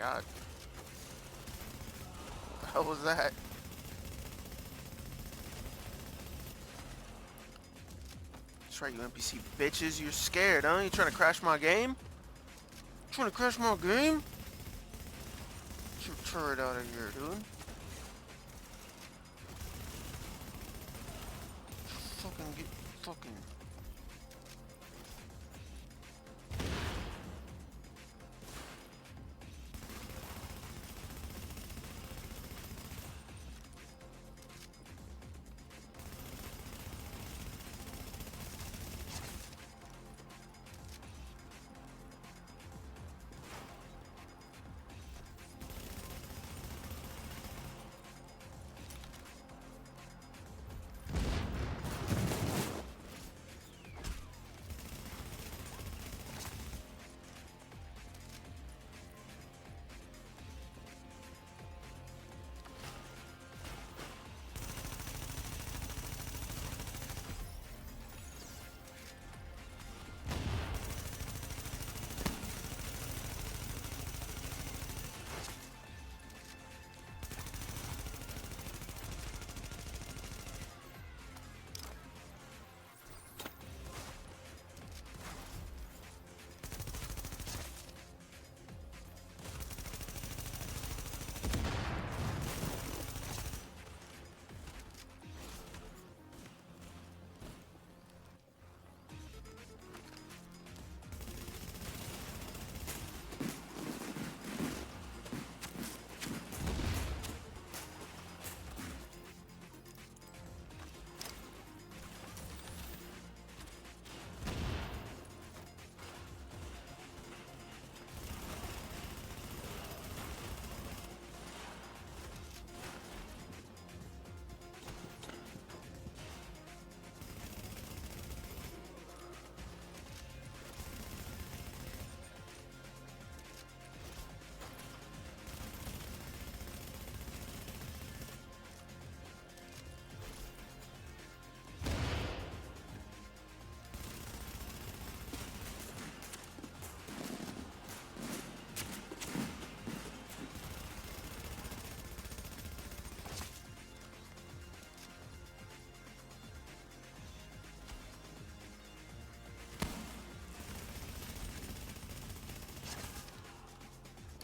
god. What the hell was that? That's right, you NPC bitches. You're scared, huh? You trying to crash my game? Trying to crash my game? Get your turret out of here, dude. Fucking get fucking.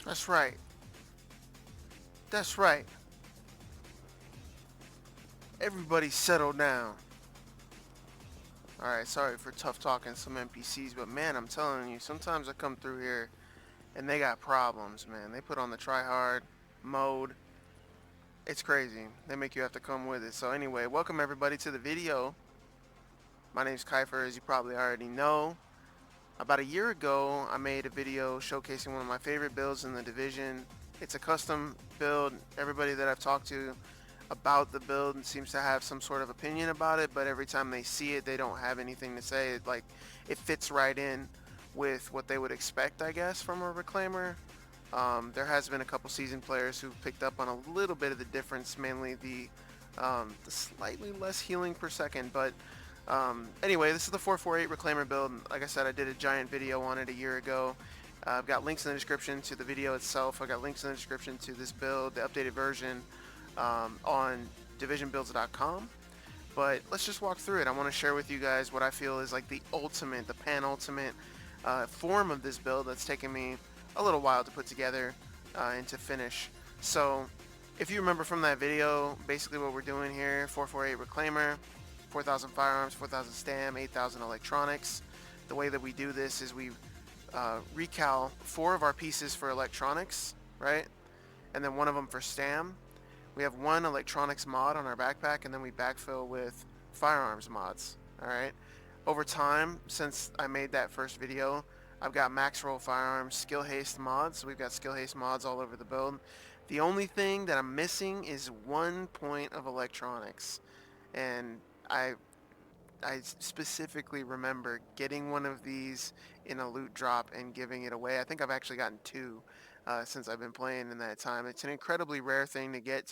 That's right. That's right. Everybody settle down. Alright, sorry for tough talking some NPCs, but man, I'm telling you, sometimes I come through here and they got problems, man. They put on the try hard mode. It's crazy. They make you have to come with it. So anyway, welcome everybody to the video. My name's Kiefer, as you probably already know. About a year ago, I made a video showcasing one of my favorite builds in the division. It's a custom build. Everybody that I've talked to about the build seems to have some sort of opinion about it, but every time they see it, they don't have anything to say. It fits right in with what they would expect, I guess, from a Reclaimer. There has been a couple seasoned players who've picked up on a little bit of the difference, mainly the slightly less healing per second, but anyway, this is the 448 Reclaimer build. Like I said, I did a giant video on it a year ago. I've got links in the description to the video itself. I got links in the description to this build, the updated version, on divisionbuilds.com. But let's just walk through it. I want to share with you guys what I feel is like the ultimate, the pan-ultimate form of this build that's taken me a little while to put together and to finish. So if you remember from that video, basically what we're doing here, 448 Reclaimer, 4,000 firearms, 4,000 stam, 8,000 electronics. The way that we do this is we recal 4 of our pieces for electronics, right? And then 1 of them for stam. We have 1 electronics mod on our backpack, and then we backfill with firearms mods, alright? Over time, since I made that first video, I've got max roll firearms skill haste mods. So we've got skill haste mods all over the build. The only thing that I'm missing is 1 point of electronics. And I specifically remember getting one of these in a loot drop and giving it away. I think I've actually gotten 2 since I've been playing in that time. It's an incredibly rare thing to get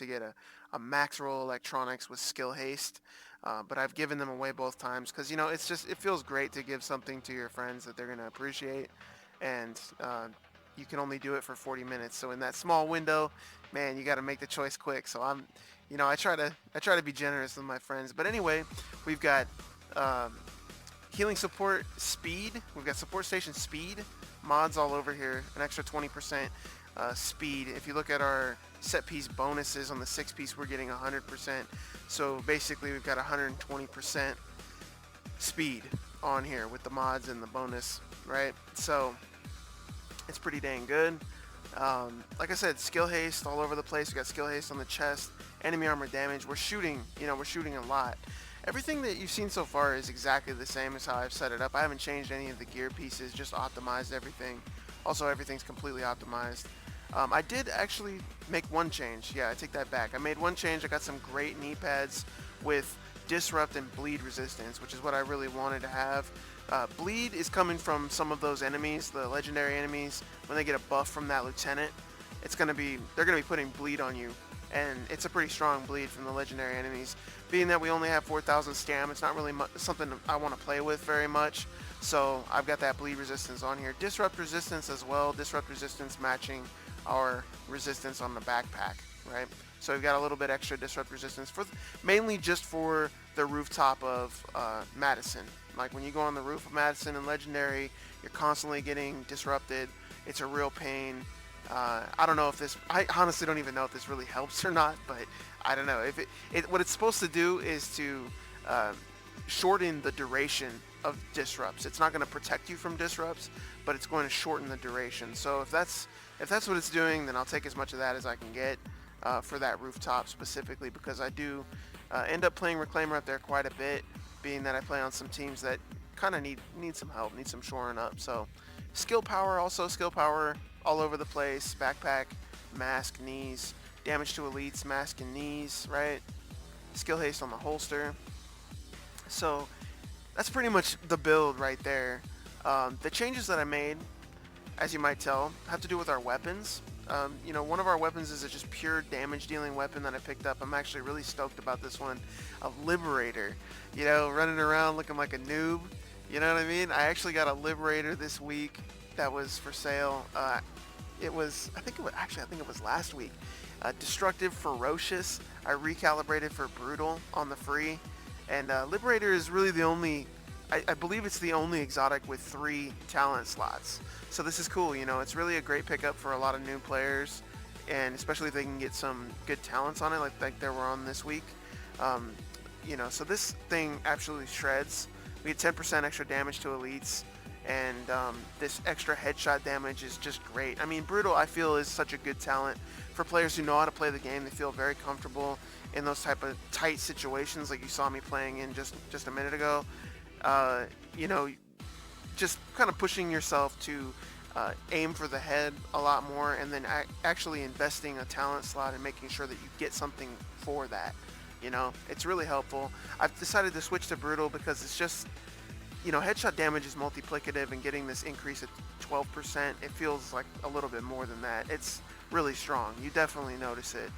a max roll electronics with skill haste, but I've given them away both times because, you know, it feels great to give something to your friends that they're going to appreciate. And you can only do it for 40 minutes. So in that small window, man, you got to make the choice quick. So I try to be generous with my friends. But anyway, we've got um, healing support speed. We've got support station speed mods all over here. An extra 20% speed. If you look at our set piece bonuses on the 6-piece, we're getting 100%. So basically, we've got 120% speed on here with the mods and the bonus, right? So it's pretty dang good. Like I said, skill haste all over the place. We got skill haste on the chest, enemy armor damage. We're shooting a lot. Everything that you've seen so far is exactly the same as how I've set it up. I haven't changed any of the gear pieces, just optimized everything. Also, everything's completely optimized. I did actually make one change. Yeah, I take that back. I made one change. I got some great knee pads with disrupt and bleed resistance, which is what I really wanted to have. Bleed is coming from some of those enemies, the legendary enemies. When they get a buff from that lieutenant, they're gonna be putting bleed on you, and it's a pretty strong bleed from the legendary enemies. Being that we only have 4,000 stam, it's not really something I want to play with very much. So I've got that bleed resistance on here. Disrupt resistance as well. Disrupt resistance matching our resistance on the backpack, right? So we've got a little bit extra disrupt resistance mainly just for the rooftop of Madison. Like when you go on the roof of Madison and Legendary, you're constantly getting disrupted. It's a real pain. I don't know if this. I honestly don't even know if this really helps or not. But I don't know if what it's supposed to do is to shorten the duration of disrupts. It's not going to protect you from disrupts, but it's going to shorten the duration. So if that's what it's doing, then I'll take as much of that as I can get for that rooftop specifically, because I do end up playing Reclaimer up there quite a bit, being that I play on some teams that kind of need some help, need some shoring up. So skill power all over the place. Backpack, mask, knees, damage to elites, mask and knees, right? Skill haste on the holster. So that's pretty much the build right there. The changes that I made, as you might tell, have to do with our weapons. One of our weapons is a just pure damage dealing weapon that I picked up. I'm actually really stoked about this one. A Liberator, running around looking like a noob. You know what I mean? I actually got a Liberator this week that was for sale. I think it was last week. Destructive, Ferocious. I recalibrated for Brutal on the free. And Liberator is really the only, I believe it's the only exotic with 3 talent slots. So this is cool, it's really a great pickup for a lot of new players, and especially if they can get some good talents on it, like there were on this week. So this thing absolutely shreds. We get 10% extra damage to elites, and this extra headshot damage is just great. I mean, Brutal, I feel, is such a good talent for players who know how to play the game. They feel very comfortable in those type of tight situations like you saw me playing in just a minute ago. Just kind of pushing yourself to aim for the head a lot more, and then actually investing a talent slot and making sure that you get something for that. It's really helpful. I've decided to switch to Brutal because it's just, headshot damage is multiplicative, and getting this increase at 12%, it feels like a little bit more than that. It's really strong. You definitely notice it.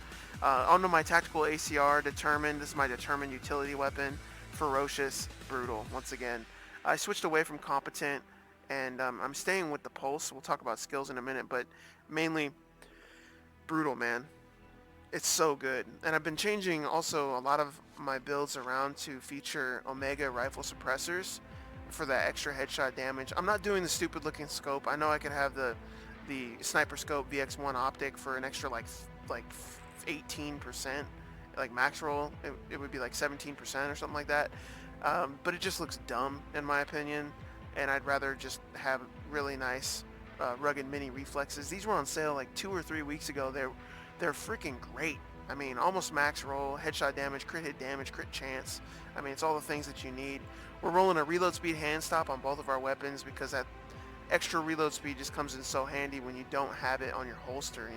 Onto my tactical ACR, Determined. This is my Determined utility weapon. Ferocious, Brutal. Once again, I switched away from Competent, and I'm staying with the Pulse. We'll talk about skills in a minute, but mainly Brutal, man. It's so good. And I've been changing also a lot of my builds around to feature Omega rifle suppressors for that extra headshot damage. I'm not doing the stupid looking scope. I know I could have the sniper scope VX1 optic for an extra like 18%, like max roll. It would be like 17% or something like that. But it just looks dumb in my opinion, and I'd rather just have really nice rugged mini reflexes. These were on sale like 2 or 3 weeks ago. They're freaking great. I mean, almost max roll, headshot damage, crit hit damage, crit chance. I mean, it's all the things that you need. We're rolling a reload speed hand stop on both of our weapons because that extra reload speed just comes in so handy when you don't have it on your holster,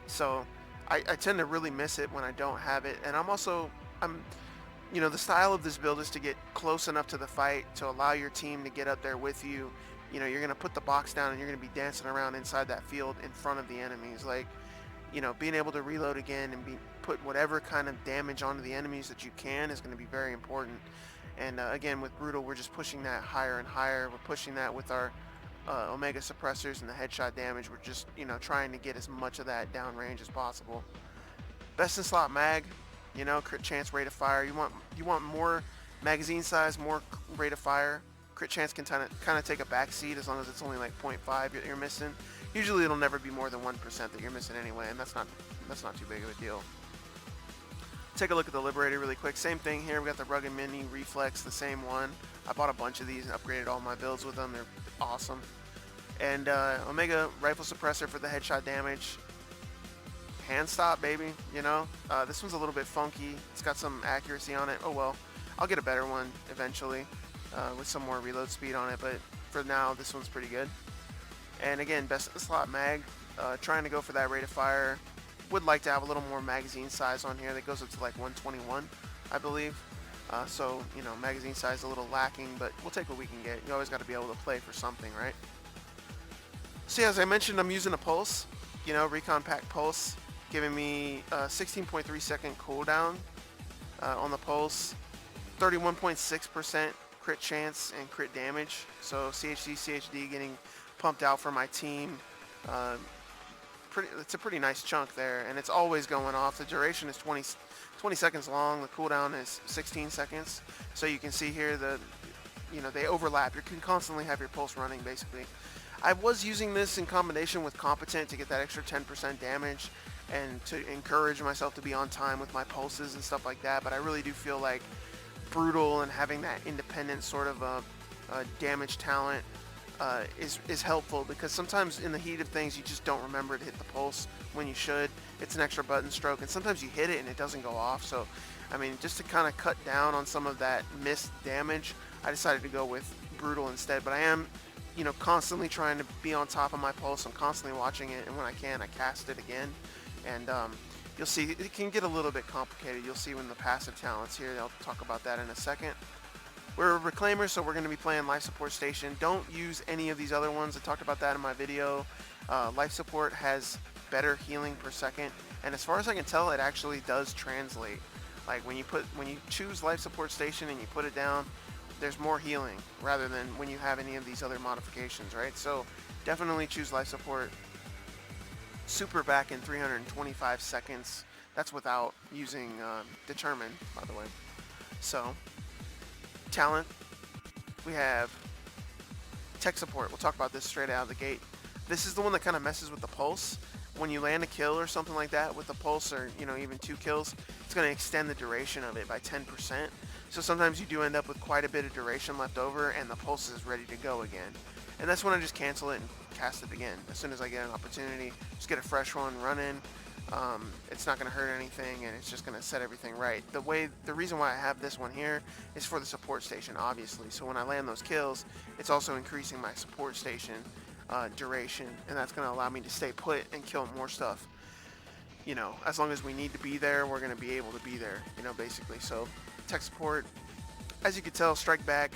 So I tend to really miss it when I don't have it. And the style of this build is to get close enough to the fight to allow your team to get up there with you. You're going to put the box down and you're going to be dancing around inside that field in front of the enemies. Like, being able to reload again and put whatever kind of damage onto the enemies that you can is going to be very important. And again, with Brutal, we're just pushing that higher and higher. We're pushing that with our Omega suppressors and the headshot damage. We're just, trying to get as much of that downrange as possible. Best in slot mag, crit chance, rate of fire. You want more magazine size, more rate of fire. Crit chance can kind of take a back seat as long as it's only like 0.5 you're missing. Usually it'll never be more than 1% that you're missing anyway, and that's not too big of a deal. Take a look at the Liberator really quick. Same thing here. We got the Rugged Mini Reflex, the same one. I bought a bunch of these and upgraded all my builds with them. They're awesome. And Omega Rifle Suppressor for the headshot damage. Hand stop, baby. This one's a little bit funky. It's got some accuracy on it. Oh well, I'll get a better one eventually with some more reload speed on it. But for now, this one's pretty good. And again, best in the slot mag. Trying to go for that rate of fire. Would like to have a little more magazine size on here. That goes up to like 121, I believe. So magazine size a little lacking, but we'll take what we can get. You always got to be able to play for something, right? So yeah, as I mentioned, I'm using a pulse. Recon Pack Pulse, giving me a 16.3 second cooldown on the pulse, 31.6% crit chance and crit damage. So CHD getting pumped out for my team. It's a pretty nice chunk there, and it's always going off. The duration is 20 seconds long. The cooldown is 16 seconds. So you can see here they overlap. You can constantly have your pulse running, basically. I was using this in combination with Competent to get that extra 10% damage and to encourage myself to be on time with my pulses and stuff like that, but I really do feel like Brutal and having that independent sort of damage talent is helpful, because sometimes in the heat of things you just don't remember to hit the pulse when you should. It's an extra button stroke, and sometimes you hit it and it doesn't go off. So I mean, just to kind of cut down on some of that missed damage, I decided to go with Brutal instead. But I am constantly trying to be on top of my pulse. I'm constantly watching it, and when I can, I cast it again. And you'll see it can get a little bit complicated. You'll see when the passive talents here. I'll talk about that in a second. We're a Reclaimer, so we're going to be playing Life Support Station. Don't use any of these other ones. I talked about that in my video. Life Support has better healing per second, and as far as I can tell, it actually does translate. Like when you choose Life Support Station and you put it down, there's more healing rather than when you have any of these other modifications, right? So definitely choose Life Support. Super back in 325 seconds. That's without using Determine, by the way. So talent, we have Tech Support. We'll talk about this straight out of the gate. This is the one that kind of messes with the pulse. When you land a kill or something like that with the pulse, or even 2 kills, it's going to extend the duration of it by 10%. So sometimes you do end up with quite a bit of duration left over, and the pulse is ready to go again. And that's when I just cancel it and cast it again. As soon as I get an opportunity, just get a fresh one, run in. It's not going to hurt anything, and it's just going to set everything right. The reason why I have this one here is for the support station, obviously. So when I land those kills, it's also increasing my support station duration, and that's going to allow me to stay put and kill more stuff. As long as we need to be there, we're going to be able to be there, basically. So tech support, as you can tell, strike back,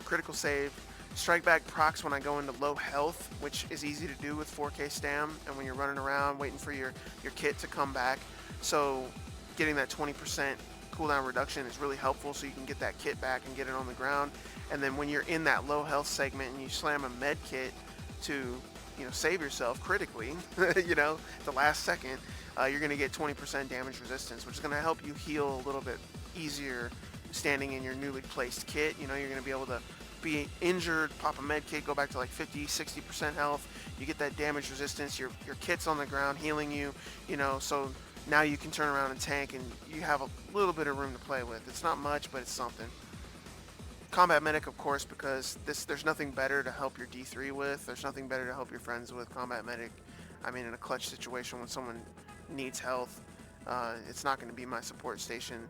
critical save. Strike back procs when I go into low health, which is easy to do with 4K stam, and when you're running around waiting for your kit to come back. So getting that 20% cooldown reduction is really helpful, so you can get that kit back and get it on the ground. And then when you're in that low health segment and you slam a med kit to save yourself critically, the last second, you're going to get 20% damage resistance, which is going to help you heal a little bit easier standing in your newly placed kit. You're going to be able to be injured, pop a med kit, go back to like 50-60% health. You get that damage resistance. Your kit's on the ground healing you. So now you can turn around and tank, and you have a little bit of room to play with. It's not much, but it's something. Combat Medic, of course, because there's nothing better to help your D3 with. There's nothing better to help your friends with. Combat Medic, I mean, in a clutch situation when someone needs health, it's not going to be my support station,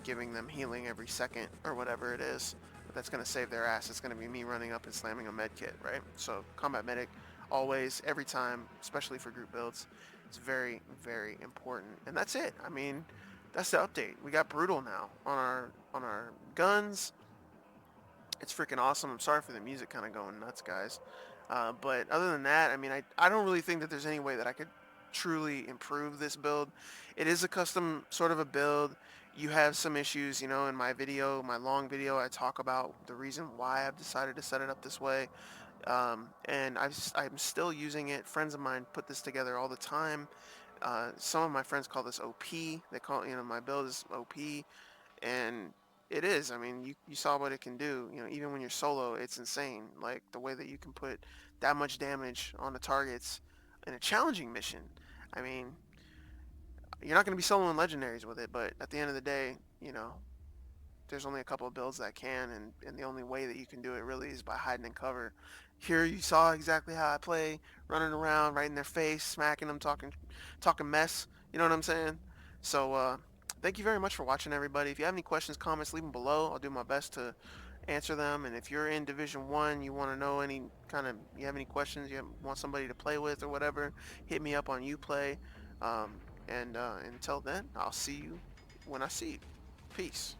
giving them healing every second or whatever it is. That's going to save their ass. It's going to be me running up and slamming a med kit, right? So Combat Medic, always, every time, especially for group builds, it's very, very important. And that's it. I mean, that's the update. We got Brutal now on our guns. It's freaking awesome. I'm sorry for the music kind of going nuts, guys. But other than that, I mean, I don't really think that there's any way that I could truly improve this build. It is a custom sort of a build. You have some issues, in my long video, I talk about the reason why I've decided to set it up this way. And I'm still using it. Friends of mine put this together all the time. Some of my friends call this OP. They call, my build is OP, and it is. I mean, you saw what it can do. Even when you're solo, it's insane. Like the way that you can put that much damage on the targets in a challenging mission. I mean, you're not going to be soloing legendaries with it, but at the end of the day, there's only a couple of builds that can, and the only way that you can do it really is by hiding in cover. Here you saw exactly how I play, running around right in their face, smacking them, talking mess. You know what I'm saying? So thank you very much for watching, everybody. If you have any questions, comments, leave them below. I'll do my best to answer them. And if you're in Division 1, you want to know you have any questions, want somebody to play with or whatever, hit me up on Uplay. And until then, I'll see you when I see you. Peace.